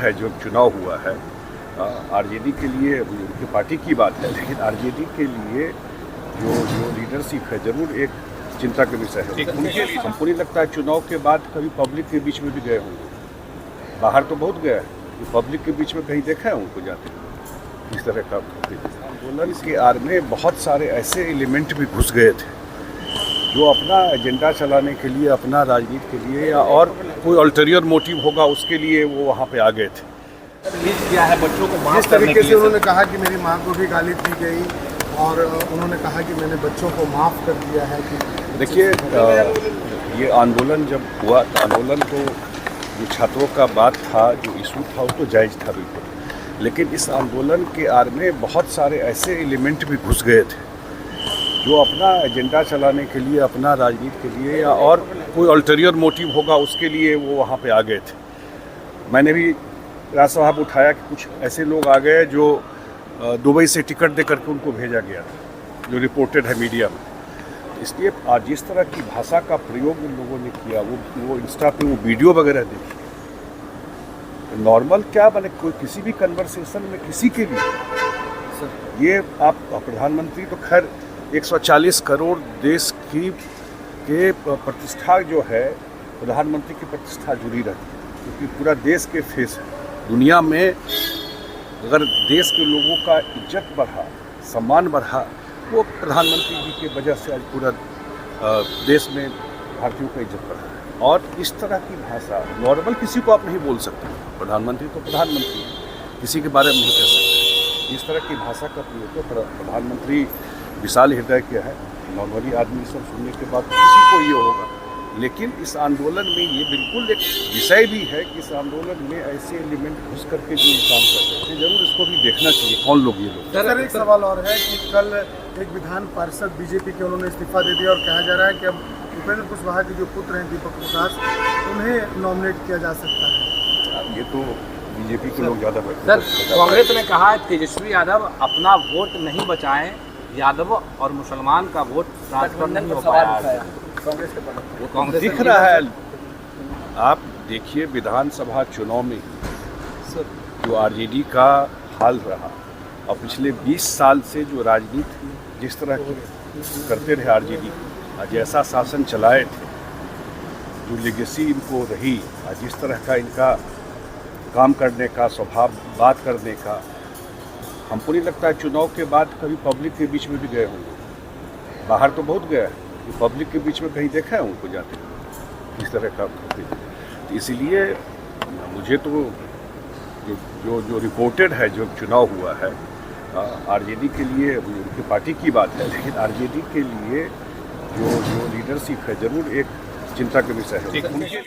है जो चुनाव हुआ है आरजेडी के लिए, उनकी पार्टी की बात है, लेकिन आरजेडी के लिए जो लीडरशिप है जरूर एक चिंता का विषय है। हमको नहीं लगता है चुनाव के बाद कभी पब्लिक के बीच में भी गए होंगे। बाहर तो बहुत गया है, पब्लिक के बीच में कहीं देखा है उनको जाते हैं इस तरह का आंदोलन के आड़ में बहुत सारे ऐसे एलिमेंट भी घुस गए थे जो अपना एजेंडा चलाने के लिए, अपना राजनीति के लिए या और कोई अल्टीरियर मोटिव होगा उसके लिए वो वहाँ पे आ गए थे। क्या है बच्चों को जिस तरीके से उन्होंने कहा कि मेरी माँ को भी गाली दी गई और उन्होंने कहा कि मैंने बच्चों को माफ़ कर दिया है कि देखिए ये आंदोलन जब हुआ तो आंदोलन तो जो छात्रों का बात था, जो इशू था वो तो जायज़ था बिल्कुल, लेकिन इस आंदोलन के आड़ में बहुत सारे ऐसे एलिमेंट भी घुस गए थे जो अपना एजेंडा चलाने के लिए, अपना राजनीति के लिए या और कोई अल्टीरियर मोटिव होगा उसके लिए वो वहाँ पे आ गए थे। मैंने भी राज्यसभा में उठाया कि कुछ ऐसे लोग आ गए जो दुबई से टिकट दे करके उनको भेजा गया था, जो रिपोर्टेड है मीडिया में। इसलिए आज जिस तरह की भाषा का प्रयोग उन लोगों ने किया, वो इंस्टा पे वो वीडियो वगैरह देखी, नॉर्मल क्या बने कोई किसी भी कन्वर्सेशन में किसी के भी ये आप प्रधानमंत्री तो खैर 140 करोड़ देश की के प्रतिष्ठा जो है, प्रधानमंत्री की प्रतिष्ठा जुड़ी रहती है क्योंकि पूरा देश के फेस है दुनिया में। अगर देश के लोगों का इज्जत बढ़ा, सम्मान बढ़ा, वो प्रधानमंत्री जी की वजह से आज पूरा देश में भारतीयों का इज्जत बढ़ा। और इस तरह की भाषा नॉर्मल किसी को आप नहीं बोल सकते, प्रधानमंत्री तो प्रधानमंत्री है, किसी के बारे में नहीं कह सकते। इस तरह की भाषा का प्रयोग तो प्रधानमंत्री विशाल हृदय के है, नॉर्मली आदमी सब सुनने के बाद किसी को ये होगा, लेकिन इस आंदोलन में ये बिल्कुल एक विषय भी है कि इस आंदोलन में ऐसे एलिमेंट घुस करके जो काम कर रहे थे, जरूर इसको भी देखना चाहिए कौन लोग ये लोग। सर एक सवाल और है कि कल एक विधान पार्षद बीजेपी के उन्होंने इस्तीफा दे दिया और कहा जा रहा है कि अब उपेंद्र कुशवाहा के जो पुत्र हैं दीपक प्रकाश, उन्हें नॉमिनेट किया जा सकता है। ये तो बीजेपी के लोग ज़्यादा सर, कांग्रेस ने कहा तेजस्वी यादव अपना वोट नहीं बचाएं, यादव और मुसलमान का वोट ट्रांसफर नहीं हो पाया। कांग्रेस दिख रहा है। आप देखिए विधानसभा चुनाव में जो आरजेडी का हाल रहा और पिछले 20 साल से जो राजनीति जिस तरह की करते रहे आरजेडी, आज ऐसा शासन चलाए थे, जो लेगेसी इनको रही, आज जिस तरह का इनका काम करने का स्वभाव, बात करने का, हमको नहीं लगता है चुनाव के बाद कभी पब्लिक के बीच में भी गए होंगे। बाहर तो बहुत गया है, पब्लिक के बीच में कहीं देखा है उनको जाते हैं इस तरह का। तो इसीलिए मुझे तो जो रिपोर्टेड है जो चुनाव हुआ है आरजेडी के लिए, उनकी पार्टी की बात है, लेकिन आरजेडी के लिए जो लीडरशिप है जरूर एक चिंता का विषय है।